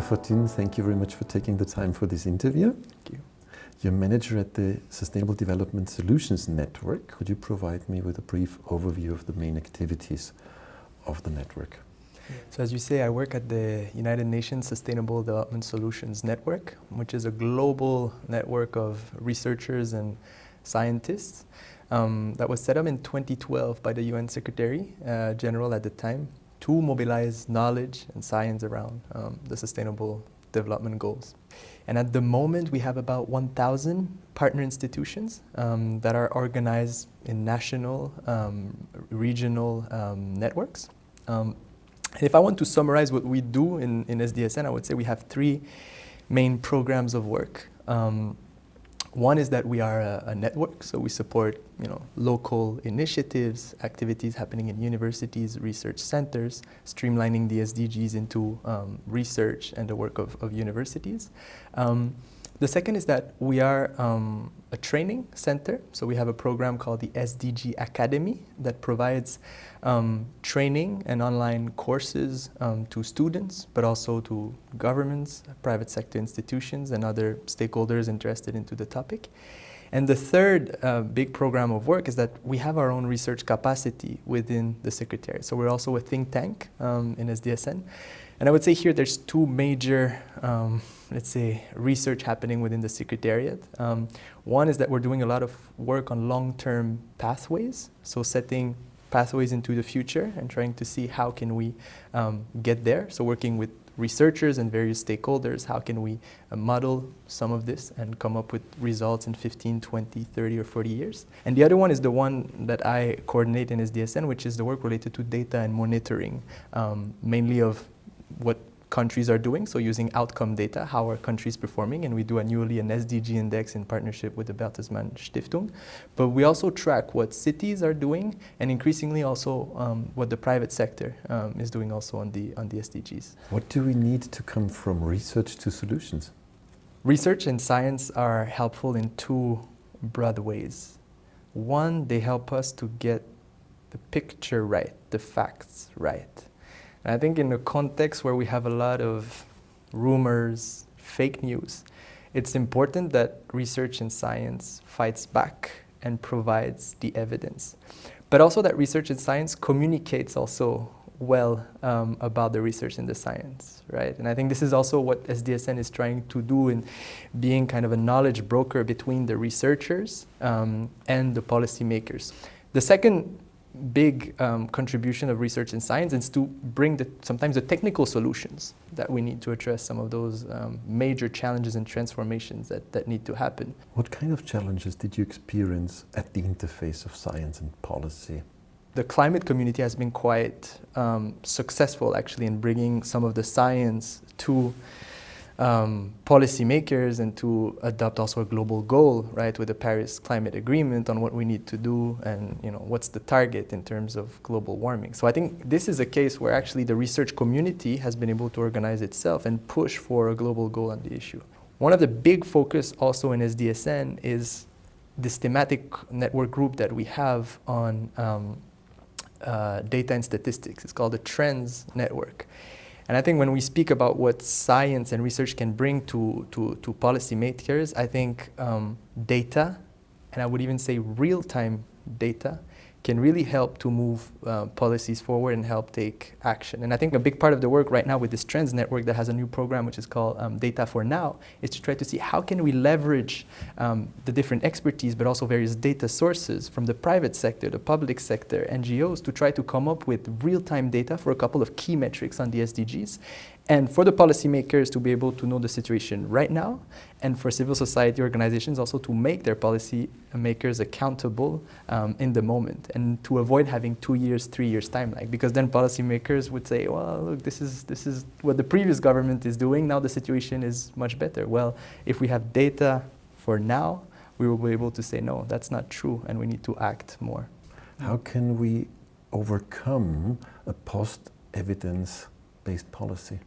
Lafortune, thank you very much for taking the time for this interview. Thank you. You're manager at the Sustainable Development Solutions Network. Could you provide me with a brief overview of the main activities of the network? So as you say, I work at the United Nations Sustainable Development Solutions Network, which is a global network of researchers and scientists that was set up in 2012 by the UN Secretary General at the time to mobilize knowledge and science around the Sustainable Development Goals. And at the moment, we have about 1,000 partner institutions that are organized in national, regional networks. And if I want to summarize what we do in SDSN, I would say we have three main programs of work. One is that we are a network, so we support local initiatives, activities happening in universities, research centers, streamlining the SDGs into research and the work of universities. The second is that we are a training center, so we have a program called the SDG Academy that provides training and online courses to students, but also to governments, private sector institutions, and other stakeholders interested into the topic. And the third big program of work is that we have our own research capacity within the Secretariat. So we're also a think tank in SDSN. And I would say here there's two major, let's say, research happening within the Secretariat. One is that we're doing a lot of work on long-term pathways, so setting pathways into the future and trying to see how can we get there. So working with researchers and various stakeholders, how can we model some of this and come up with results in 15, 20, 30 or 40 years. And the other one is the one that I coordinate in SDSN, which is the work related to data and monitoring, mainly of what countries are doing, so using outcome data, how are countries performing, and we do annually an SDG index in partnership with the Bertelsmann Stiftung. But we also track what cities are doing, and increasingly also what the private sector is doing also on the SDGs. What do we need to come from research to solutions? Research and science are helpful in two broad ways. One, they help us to get the picture right, the facts right. And I think in a context where we have a lot of rumors, fake news, it's important that research and science fights back and provides the evidence. But also that research and science communicates also well about the research and the science, right? And I think this is also what SDSN is trying to do in being kind of a knowledge broker between the researchers and the policymakers. The second big contribution of research and science is to bring sometimes the technical solutions that we need to address some of those major challenges and transformations that need to happen. What kind of challenges did you experience at the interface of science and policy? The climate community has been quite successful actually in bringing some of the science to policymakers and to adopt also a global goal, right, with the Paris Climate Agreement on what we need to do and what's the target in terms of global warming. So I think this is a case where actually the research community has been able to organize itself and push for a global goal on the issue. One of the big focus also in SDSN is this thematic network group that we have on data and statistics. It's called the Trends Network. And I think when we speak about what science and research can bring to policymakers, I think data, and I would even say real-time data, can really help to move policies forward and help take action. And I think a big part of the work right now with this Trends Network that has a new program which is called Data for Now is to try to see how can we leverage the different expertise but also various data sources from the private sector, the public sector, NGOs to try to come up with real-time data for a couple of key metrics on the SDGs. And for the policymakers to be able to know the situation right now, and for civil society organizations also to make their policymakers accountable in the moment, and to avoid having 2 years, 3 years timeline, because then policymakers would say, well, look, this is what the previous government is doing, now the situation is much better. Well, if we have data for now, we will be able to say, no, that's not true, and we need to act more. How can we overcome a post-evidence-based policy?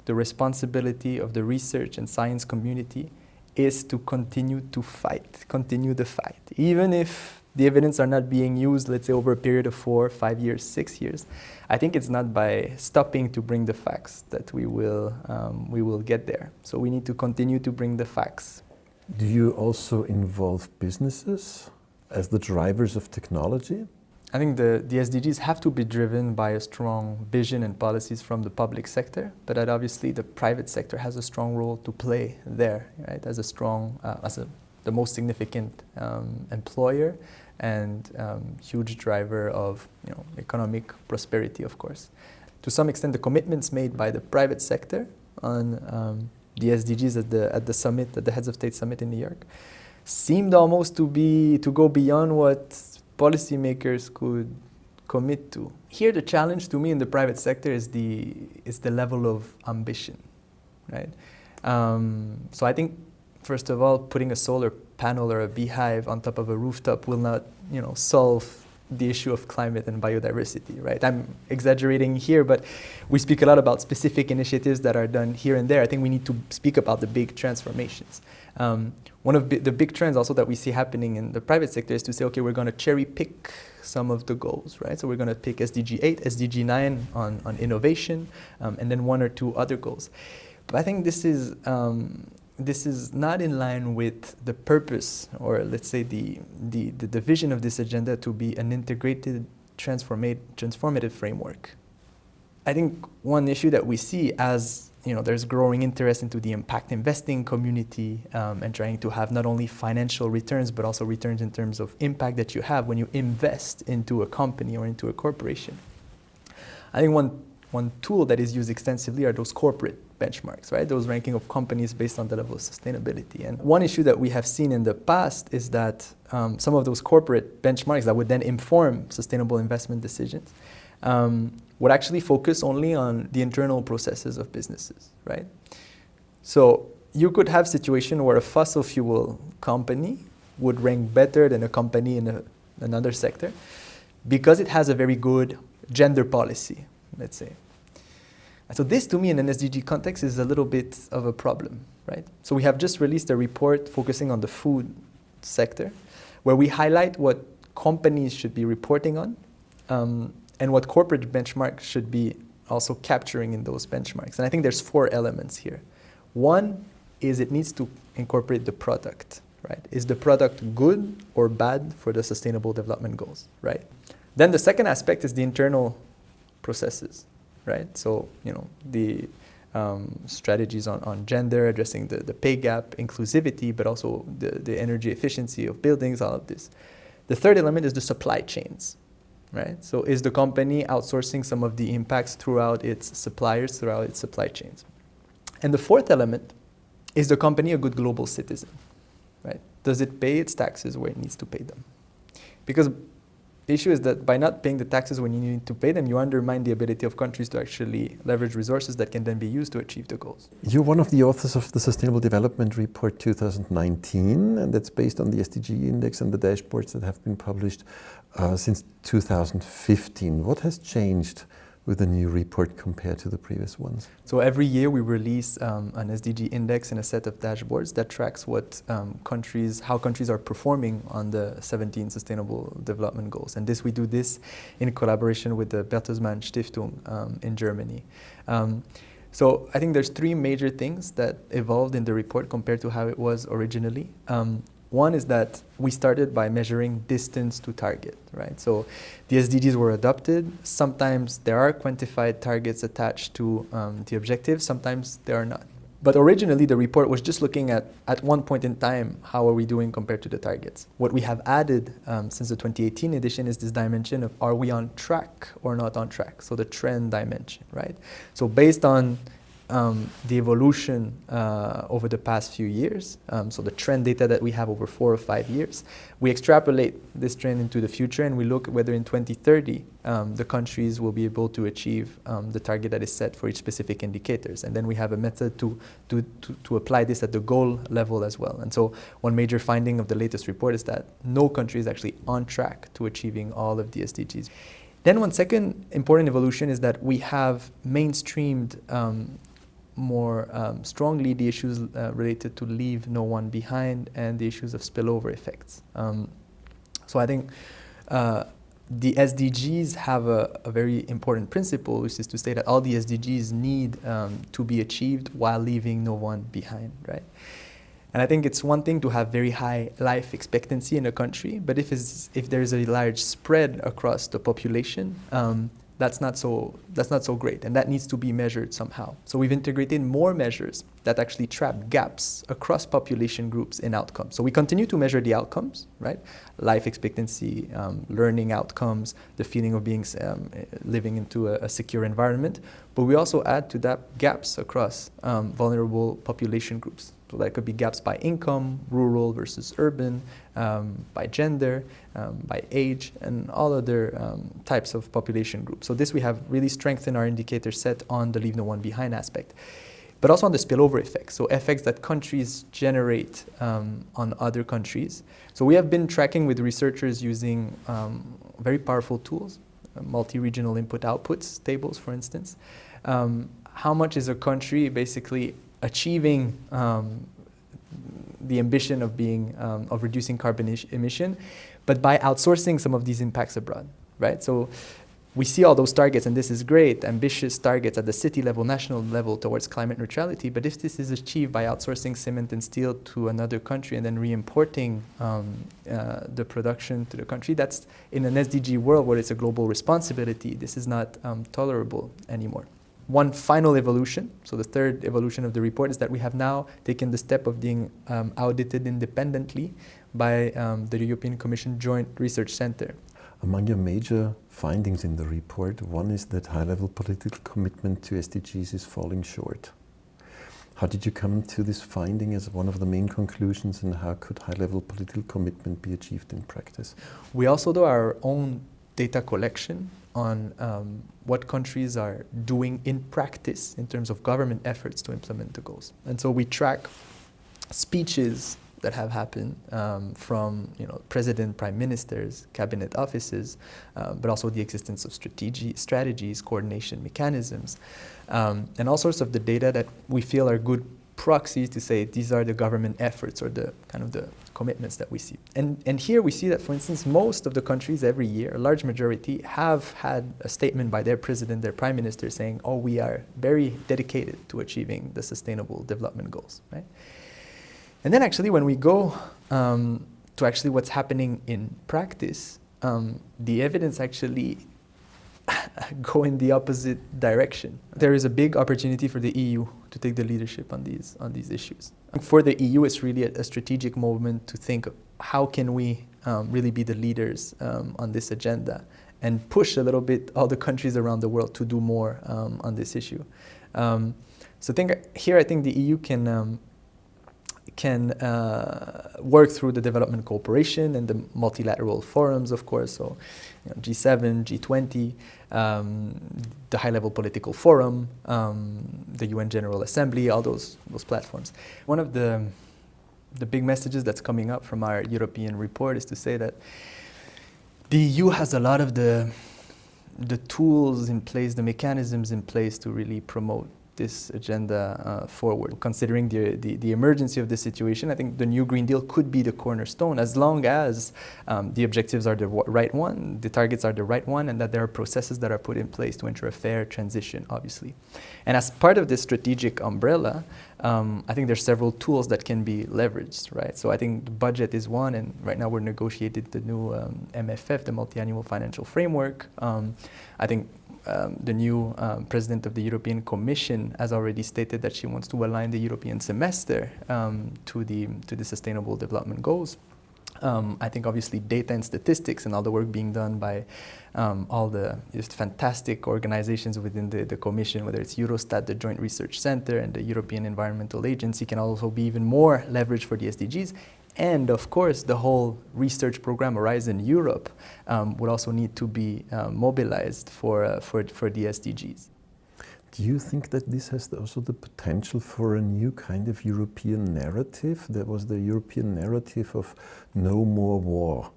The responsibility of the research and science community is to continue to fight, continue the fight. Even if the evidence are not being used, let's say, over a period of 4, 5 years, 6 years, I think it's not by stopping to bring the facts that we will get there. So we need to continue to bring the facts. Do you also involve businesses as the drivers of technology? I think the SDGs have to be driven by a strong vision and policies from the public sector, but that obviously the private sector has a strong role to play there, right? As a strong, the most significant employer and huge driver of economic prosperity, of course. To some extent, the commitments made by the private sector on the SDGs at the summit, at the Heads of State Summit in New York, seemed almost to go beyond what policymakers could commit to. Here, the challenge to me in the private sector is the level of ambition, right? So I think, first of all, putting a solar panel or a beehive on top of a rooftop will not, solve the issue of climate and biodiversity, right? I'm exaggerating here, but we speak a lot about specific initiatives that are done here and there. I think we need to speak about the big transformations. One of the big trends also that we see happening in the private sector is to say, okay, we're going to cherry pick some of the goals, right? So we're going to pick SDG 8, SDG 9 on innovation, and then 1 or 2 other goals. But I think this is not in line with the purpose, or let's say the vision of this agenda to be an integrated, transformative framework. I think one issue that we see as there's growing interest into the impact investing community and trying to have not only financial returns, but also returns in terms of impact that you have when you invest into a company or into a corporation. I think one tool that is used extensively are those corporate benchmarks, right? Those ranking of companies based on the level of sustainability. And one issue that we have seen in the past is that some of those corporate benchmarks that would then inform sustainable investment decisions would actually focus only on the internal processes of businesses, right? So you could have a situation where a fossil fuel company would rank better than a company in another sector because it has a very good gender policy, let's say. So this, to me, in an SDG context, is a little bit of a problem, right? So we have just released a report focusing on the food sector, where we highlight what companies should be reporting on, and what corporate benchmarks should be also capturing in those benchmarks. And I think there's 4 elements here. One is it needs to incorporate the product, right? Is the product good or bad for the Sustainable Development Goals, right? Then the second aspect is the internal processes, right? So, the strategies on gender, addressing the pay gap, inclusivity, but also the energy efficiency of buildings, all of this. The third element is the supply chains, right? So is the company outsourcing some of the impacts throughout its suppliers, throughout its supply chains? And the fourth element, is the company a good global citizen, right? Does it pay its taxes where it needs to pay them? Because the issue is that by not paying the taxes when you need to pay them, you undermine the ability of countries to actually leverage resources that can then be used to achieve the goals. You're one of the authors of the Sustainable Development Report 2019, and that's based on the SDG index and the dashboards that have been published since 2015. What has changed with the new report compared to the previous ones? So every year we release an SDG index and a set of dashboards that tracks what how countries are performing on the 17 Sustainable Development Goals. And we do this in collaboration with the Bertelsmann Stiftung in Germany. So I think there's 3 major things that evolved in the report compared to how it was originally. One is that we started by measuring distance to target, right? So the SDGs were adopted. Sometimes there are quantified targets attached to the objectives, sometimes there are not. But originally the report was just looking at one point in time, how are we doing compared to the targets? What we have added since the 2018 edition is this dimension of are we on track or not on track? So the trend dimension, right? So based on the evolution over the past few years, so the trend data that we have over 4 or 5 years, we extrapolate this trend into the future and we look whether in 2030 the countries will be able to achieve the target that is set for each specific indicators. And then we have a method to apply this at the goal level as well. And so one major finding of the latest report is that no country is actually on track to achieving all of the SDGs. Then one second important evolution is that we have mainstreamed more strongly the issues related to leave no one behind and the issues of spillover effects. So I think the SDGs have a very important principle, which is to say that all the SDGs need to be achieved while leaving no one behind, right? And I think it's one thing to have very high life expectancy in a country, but if there's a large spread across the population, that's not so great, and that needs to be measured somehow. So we've integrated more measures that actually trap gaps across population groups in outcomes. So we continue to measure the outcomes, right? Life expectancy, learning outcomes, the feeling of being living into a secure environment, but we also add to that gaps across vulnerable population groups. So that could be gaps by income, rural versus urban, by gender, by age, and all other types of population groups. So this we have really strengthened our indicator set on the leave no one behind aspect, but also on the spillover effects, so effects that countries generate on other countries. So we have been tracking with researchers using very powerful tools, multi-regional input-outputs tables, for instance. How much is a country basically achieving the ambition of of reducing carbon emission, but by outsourcing some of these impacts abroad, right? So we see all those targets, and this is great, ambitious targets at the city level, national level towards climate neutrality, but if this is achieved by outsourcing cement and steel to another country and then re-importing the production to the country, that's in an SDG world where it's a global responsibility, this is not tolerable anymore. One final evolution, so the third evolution of the report, is that we have now taken the step of being audited independently by the European Commission Joint Research Center. Among your major findings in the report, one is that high-level political commitment to SDGs is falling short. How did you come to this finding as one of the main conclusions, and how could high-level political commitment be achieved in practice? We also do our own data collection on what countries are doing in practice in terms of government efforts to implement the goals. And so we track speeches that have happened from president, prime ministers, cabinet offices, but also the existence of strategies, coordination mechanisms, and all sorts of the data that we feel are good proxies to say these are the government efforts or the kind of the commitments that we see. And here we see that, for instance, most of the countries every year, a large majority, have had a statement by their president, their prime minister saying, oh, we are very dedicated to achieving the sustainable development goals, right? And then actually when we go to actually what's happening in practice, the evidence actually go in the opposite direction. There is a big opportunity for the EU to take the leadership on these issues. For the EU, it's really a strategic moment to think, how can we really be the leaders on this agenda and push a little bit all the countries around the world to do more on this issue. So I think the EU can work through the development cooperation and the multilateral forums, of course, so G7, G20, the high-level political forum, the UN General Assembly, all those platforms. One of the big messages that's coming up from our European report is to say that the EU has a lot of the tools in place, the mechanisms in place to really promote this agenda forward. Considering the emergency of the situation, I think the new Green Deal could be the cornerstone, as long as the objectives are the right one, the targets are the right one, and that there are processes that are put in place to ensure a fair transition, obviously. And as part of this strategic umbrella, I think there's several tools that can be leveraged, right? So I think the budget is one, and right now we're negotiating the new MFF, the Multi-Annual Financial Framework. I think the new president of the European Commission has already stated that she wants to align the European semester to the Sustainable Development Goals. I think obviously data and statistics and all the work being done by all the just fantastic organizations within the Commission, whether it's Eurostat, the Joint Research Center, and the European Environmental Agency, can also be even more leverage for the SDGs. And of course, the whole research program Horizon Europe would also need to be mobilized for the SDGs. Do you think that this has also the potential for a new kind of European narrative? There was the European narrative of no more war,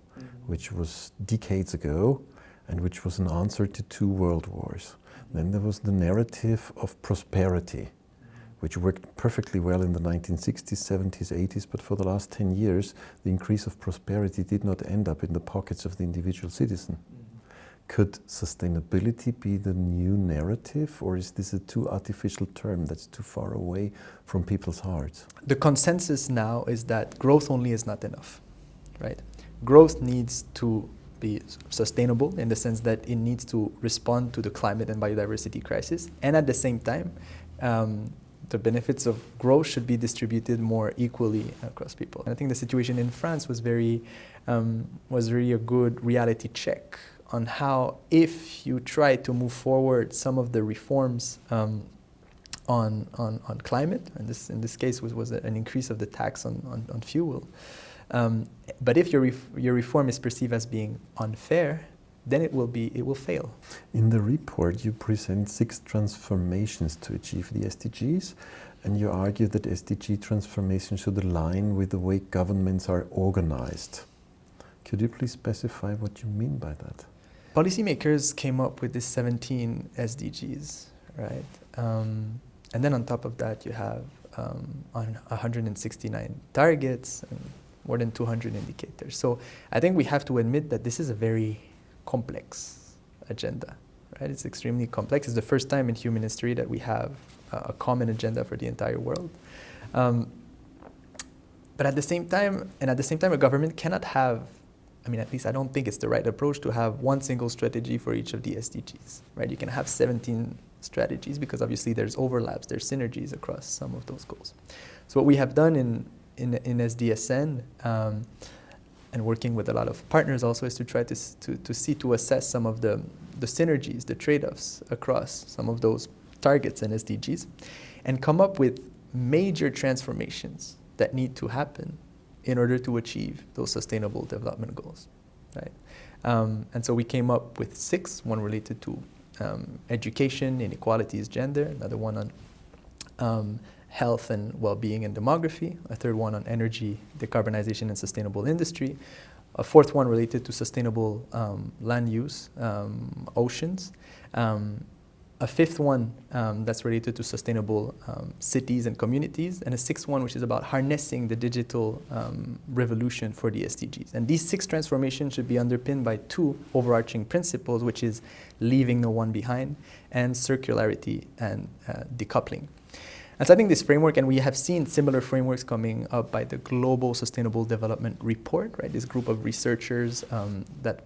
which was decades ago, and which was an answer to 2 world wars. Then there was the narrative of prosperity, which worked perfectly well in the 1960s, 70s, 80s, but for the last 10 years, the increase of prosperity did not end up in the pockets of the individual citizen. Could sustainability be the new narrative, or is this a too artificial term that's too far away from people's hearts? The consensus now is that growth only is not enough, right? Growth needs to be sustainable in the sense that it needs to respond to the climate and biodiversity crisis, and at the same time, the benefits of growth should be distributed more equally across people. And I think the situation in France was really a good reality check on how, if you try to move forward some of the reforms on climate, and this in this case was an increase of the tax on fuel, but if your reform is perceived as being unfair, then it will fail. In the report, you present 6 transformations to achieve the SDGs, and you argue that SDG transformation should align with the way governments are organized. Could you please specify what you mean by that? Policymakers came up with these 17 SDGs, right? And then on top of that, you have 169 targets and more than 200 indicators. So I think we have to admit that this is a very complex agenda, right? It's extremely complex. It's the first time in human history that we have a common agenda for the entire world. But at the same time, a government cannot have, I mean, at least I don't think it's the right approach to have one single strategy for each of the SDGs, right? You can have 17 strategies because obviously there's overlaps, there's synergies across some of those goals. So what we have done in SDSN, and working with a lot of partners also, is to try to assess some of the synergies, the trade-offs across some of those targets and SDGs, and come up with major transformations that need to happen in order to achieve those sustainable development goals, right? And so we came up with 6, one related to education, inequalities, gender, another one on health and well-being and demography, a third one on energy, decarbonization and sustainable industry, a fourth one related to sustainable land use, oceans, a fifth one that's related to sustainable cities and communities, and a sixth one which is about harnessing the digital revolution for the SDGs. And these 6 transformations should be underpinned by 2 overarching principles, which is leaving no one behind and circularity and decoupling. And so I think this framework, and we have seen similar frameworks coming up by the Global Sustainable Development Report, right? This group of researchers that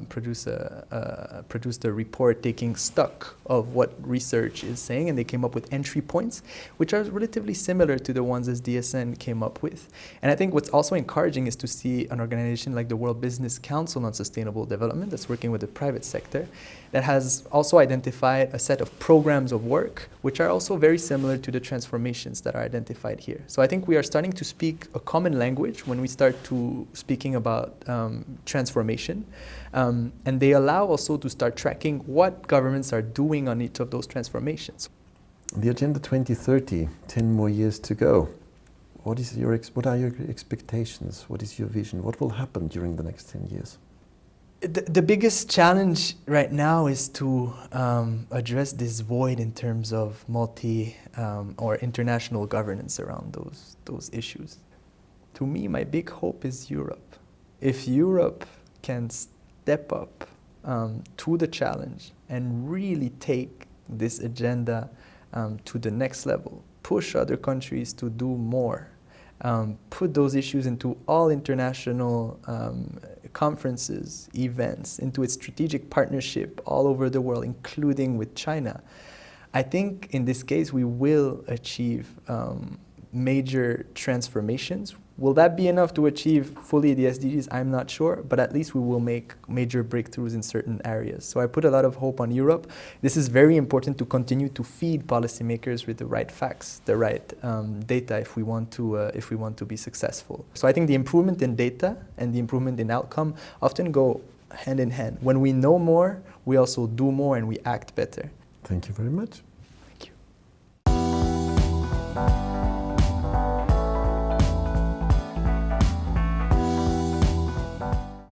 produced a report taking stock of what research is saying, and they came up with entry points, which are relatively similar to the ones SDSN came up with. And I think what's also encouraging is to see an organization like the World Business Council on Sustainable Development that's working with the private sector that has also identified a set of programs of work which are also very similar to the transformations that are identified here. So I think we are starting to speak a common language when we start to speaking about transformation, and they allow also to start tracking what governments are doing on each of those transformations. The Agenda 2030, 10 more years to go. What are your expectations? What is your vision? What will happen during the next 10 years? The biggest challenge right now is to address this void in terms of or international governance around those issues. To me, my big hope is Europe. If Europe can step up to the challenge and really take this agenda to the next level, push other countries to do more, put those issues into all international conferences, events, into its strategic partnership all over the world, including with China, I think in this case we will achieve major transformations. Will that be enough to achieve fully the SDGs? I'm not sure, but at least we will make major breakthroughs in certain areas. So I put a lot of hope on Europe. This is very important to continue to feed policymakers with the right facts, the right data if we want to be successful. So I think the improvement in data and the improvement in outcome often go hand in hand. When we know more, we also do more and we act better. Thank you very much. Thank you.